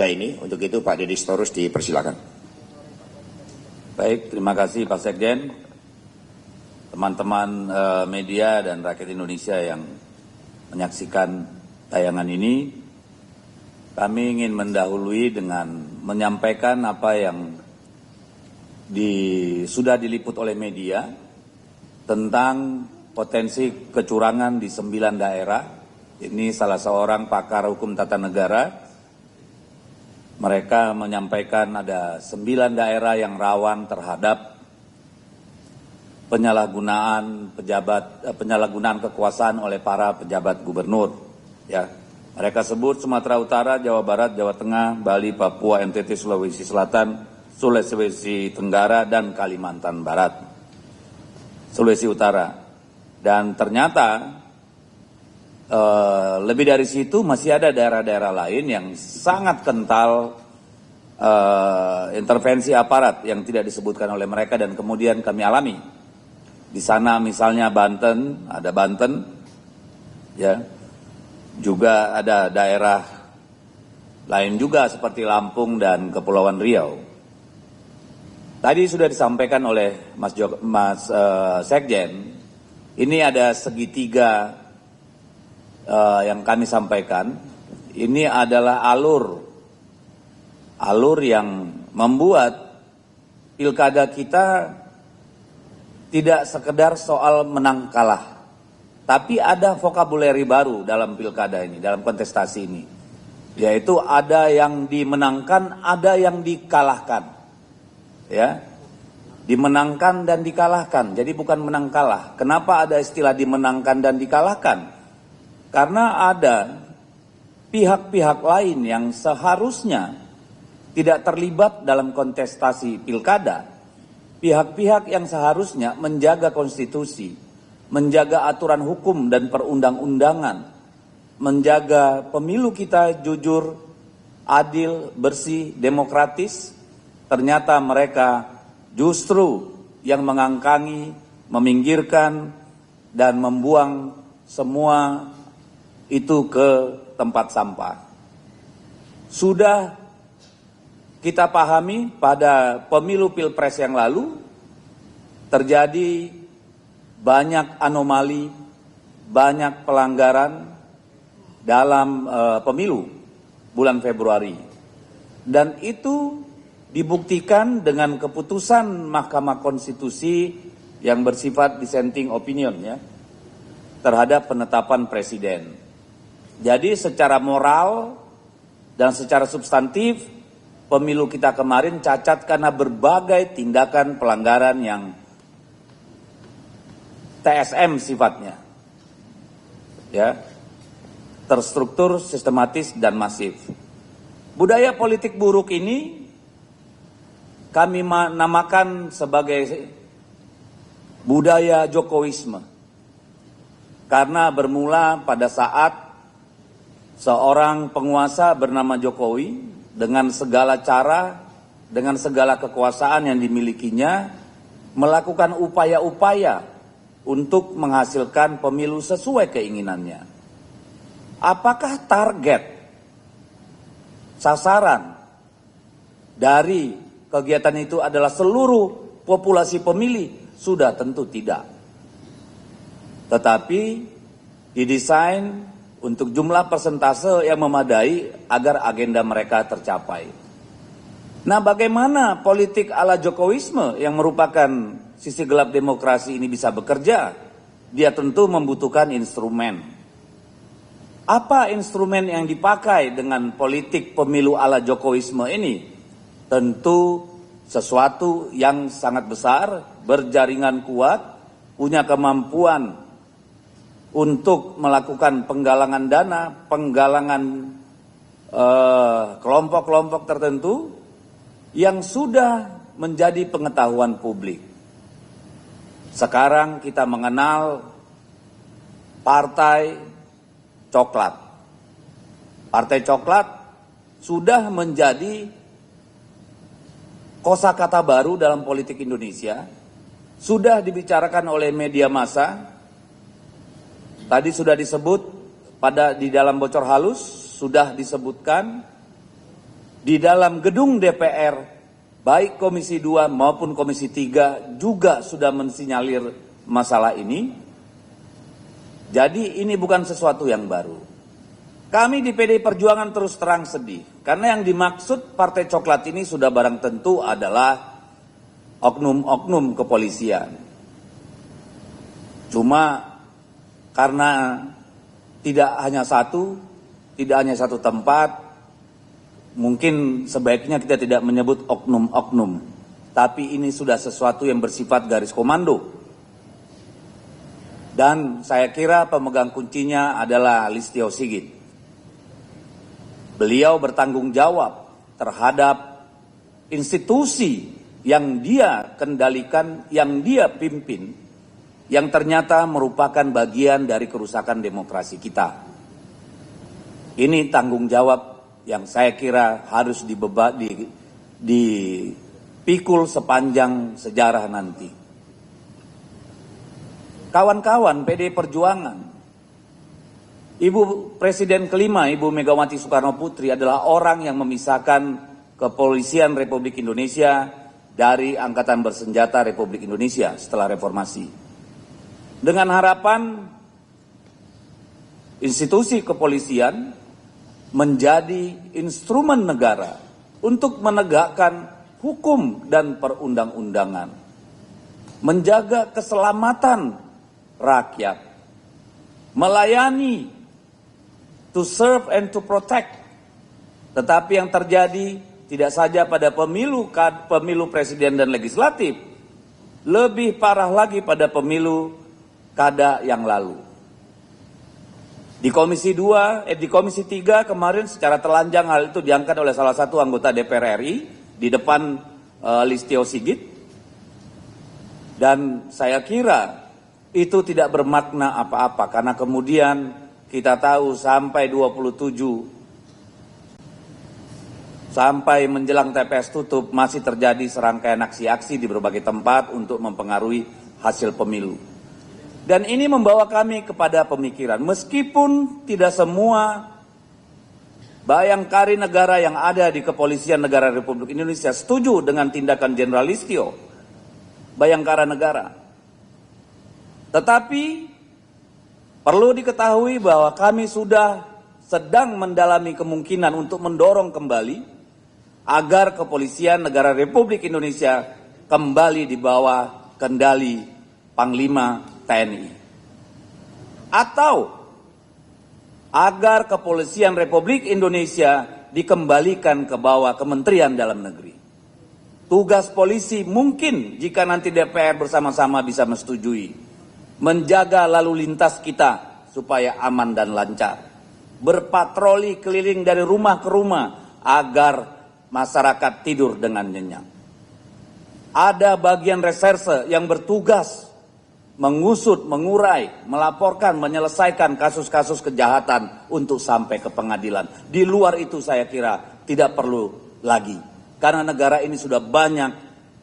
Ini untuk itu Pak Deddy Sitorus dipersilakan. Baik, terima kasih Pak Sekjen, teman-teman media dan rakyat Indonesia yang menyaksikan tayangan ini. Kami ingin mendahului dengan menyampaikan apa yang sudah diliput oleh media tentang potensi kecurangan di 9 daerah. Ini salah seorang pakar hukum tata negara. Mereka menyampaikan ada 9 daerah yang rawan terhadap penyalahgunaan kekuasaan oleh para pejabat gubernur. Ya, mereka sebut Sumatera Utara, Jawa Barat, Jawa Tengah, Bali, Papua, NTT, Sulawesi Selatan, Sulawesi Tenggara, dan Kalimantan Barat, Sulawesi Utara. Dan ternyata lebih dari situ masih ada daerah-daerah lain yang sangat kental intervensi aparat yang tidak disebutkan oleh mereka dan kemudian kami alami. Di sana misalnya Banten, ada Banten, ya, juga ada daerah lain juga seperti Lampung dan Kepulauan Riau. Tadi sudah disampaikan oleh Mas Sekjen, ini ada segitiga yang kami sampaikan. Ini adalah alur yang membuat pilkada kita tidak sekedar soal menang kalah, tapi ada vokabuleri baru dalam pilkada ini, dalam kontestasi ini, yaitu ada yang dimenangkan, ada yang dikalahkan, ya, dimenangkan dan dikalahkan. Jadi bukan menang kalah. Kenapa ada istilah dimenangkan dan dikalahkan? Karena ada pihak-pihak lain yang seharusnya tidak terlibat dalam kontestasi pilkada. Pihak-pihak yang seharusnya menjaga konstitusi, menjaga aturan hukum dan perundang-undangan, menjaga pemilu kita jujur, adil, bersih, demokratis. Ternyata mereka justru yang mengangkangi, meminggirkan, dan membuang semua itu ke tempat sampah. Sudah kita pahami pada pemilu pilpres yang lalu terjadi banyak anomali, banyak pelanggaran dalam pemilu bulan Februari. Dan itu dibuktikan dengan keputusan Mahkamah Konstitusi yang bersifat dissenting opinion, ya, terhadap penetapan presiden. Jadi secara moral dan secara substantif pemilu kita kemarin cacat karena berbagai tindakan pelanggaran yang TSM sifatnya, ya, terstruktur, sistematis, dan masif. Budaya politik buruk ini kami namakan sebagai budaya Jokowisme, karena bermula pada saat seorang penguasa bernama Jokowi dengan segala cara, dengan segala kekuasaan yang dimilikinya, melakukan upaya-upaya untuk menghasilkan pemilu sesuai keinginannya. Apakah target, sasaran dari kegiatan itu adalah seluruh populasi pemilih? Sudah tentu tidak. Tetapi didesain untuk jumlah persentase yang memadai agar agenda mereka tercapai. Nah, bagaimana politik ala Jokowisme yang merupakan sisi gelap demokrasi ini bisa bekerja? Dia tentu membutuhkan instrumen. Apa instrumen yang dipakai dengan politik pemilu ala Jokowisme ini? Tentu sesuatu yang sangat besar, berjaringan kuat, punya kemampuan untuk melakukan penggalangan dana, penggalangan kelompok-kelompok tertentu yang sudah menjadi pengetahuan publik. Sekarang kita mengenal Partai Coklat. Partai Coklat sudah menjadi kosakata baru dalam politik Indonesia, sudah dibicarakan oleh media massa. Tadi sudah disebut di dalam bocor halus, sudah disebutkan di dalam gedung DPR, baik Komisi 2 maupun Komisi 3 juga sudah mensinyalir masalah ini. Jadi ini bukan sesuatu yang baru. Kami di PDI Perjuangan terus terang sedih, karena yang dimaksud Partai Coklat ini sudah barang tentu adalah oknum-oknum kepolisian. Cuma karena tidak hanya satu tempat, mungkin sebaiknya kita tidak menyebut oknum-oknum, tapi ini sudah sesuatu yang bersifat garis komando. Dan saya kira pemegang kuncinya adalah Listio Sigit. Beliau bertanggung jawab terhadap institusi yang dia kendalikan, yang dia pimpin, yang ternyata merupakan bagian dari kerusakan demokrasi kita. Ini tanggung jawab yang saya kira harus dipikul sepanjang sejarah nanti. Kawan-kawan PDI Perjuangan, Ibu Presiden kelima, Ibu Megawati Soekarno Putri adalah orang yang memisahkan Kepolisian Republik Indonesia dari Angkatan Bersenjata Republik Indonesia setelah reformasi. Dengan harapan institusi kepolisian menjadi instrumen negara untuk menegakkan hukum dan perundang-undangan, menjaga keselamatan rakyat, melayani, to serve and to protect. Tetapi yang terjadi tidak saja pada pemilu presiden dan legislatif, lebih parah lagi pada pemilu kada yang lalu. Di Komisi 3 kemarin secara telanjang hal itu diangkat oleh salah satu anggota DPR RI di depan Listio Sigit. Dan saya kira itu tidak bermakna apa-apa, karena kemudian kita tahu sampai 27 sampai menjelang TPS tutup masih terjadi serangkaian aksi-aksi di berbagai tempat untuk mempengaruhi hasil pemilu. Dan ini membawa kami kepada pemikiran, meskipun tidak semua bayangkari negara yang ada di Kepolisian Negara Republik Indonesia setuju dengan tindakan Jenderal Listio, Bayangkara Negara. Tetapi perlu diketahui bahwa kami sudah sedang mendalami kemungkinan untuk mendorong kembali agar Kepolisian Negara Republik Indonesia kembali di bawah kendali Panglima TNI. Atau agar Kepolisian Republik Indonesia dikembalikan ke bawah Kementerian Dalam Negeri. Tugas polisi mungkin jika nanti DPR bersama-sama bisa menyetujui, menjaga lalu lintas kita supaya aman dan lancar, berpatroli keliling dari rumah ke rumah agar masyarakat tidur dengan nyenyak. Ada bagian reserse yang bertugas mengusut, mengurai, melaporkan, menyelesaikan kasus-kasus kejahatan untuk sampai ke pengadilan. Di luar itu saya kira tidak perlu lagi, karena negara ini sudah banyak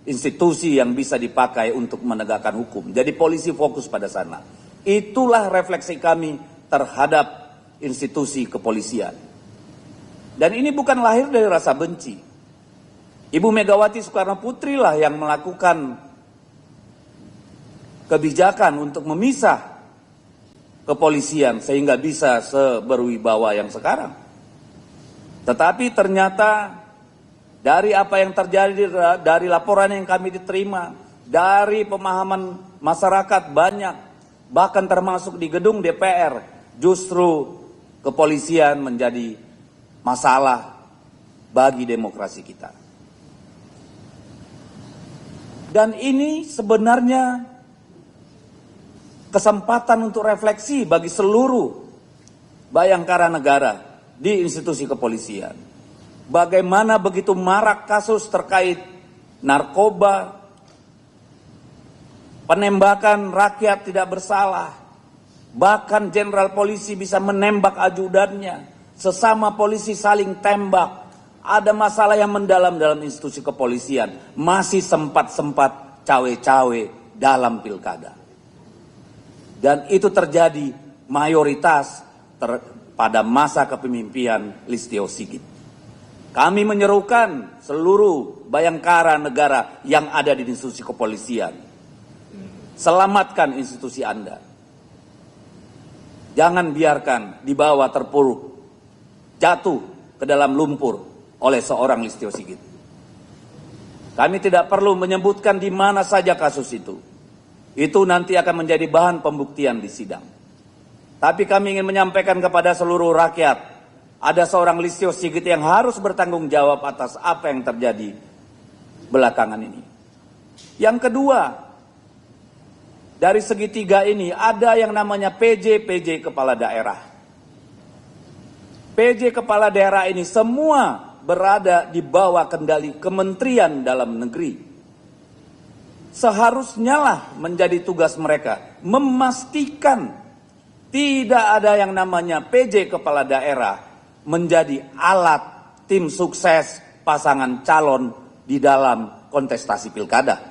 institusi yang bisa dipakai untuk menegakkan hukum. Jadi polisi fokus pada sana. Itulah refleksi kami terhadap institusi kepolisian. Dan ini bukan lahir dari rasa benci. Ibu Megawati Soekarno Putri lah yang melakukan kebijakan untuk memisah kepolisian sehingga bisa seberwibawa yang sekarang. Tetapi ternyata dari apa yang terjadi, dari laporan yang kami diterima, dari pemahaman masyarakat banyak, bahkan termasuk di gedung DPR, justru kepolisian menjadi masalah bagi demokrasi kita. Dan ini sebenarnya kesempatan untuk refleksi bagi seluruh bayangkara negara di institusi kepolisian. Bagaimana begitu marak kasus terkait narkoba, penembakan rakyat tidak bersalah, bahkan jenderal polisi bisa menembak ajudannya, sesama polisi saling tembak, ada masalah yang mendalam dalam institusi kepolisian, masih sempat-sempat cawe-cawe dalam pilkada. Dan itu terjadi mayoritas pada masa kepemimpinan Listio Sigit. Kami menyerukan seluruh bayangkara negara yang ada di institusi kepolisian. Selamatkan institusi Anda. Jangan biarkan dibawa terpuruk, jatuh ke dalam lumpur oleh seorang Listio Sigit. Kami tidak perlu menyebutkan di mana saja kasus itu. Itu nanti akan menjadi bahan pembuktian di sidang. Tapi kami ingin menyampaikan kepada seluruh rakyat, ada seorang Listio Sigit yang harus bertanggung jawab atas apa yang terjadi belakangan ini. Yang kedua, dari segitiga ini ada yang namanya PJ kepala daerah. PJ kepala daerah ini semua berada di bawah kendali Kementerian Dalam Negeri. Seharusnya lah menjadi tugas mereka memastikan tidak ada yang namanya PJ kepala daerah menjadi alat tim sukses pasangan calon di dalam kontestasi pilkada.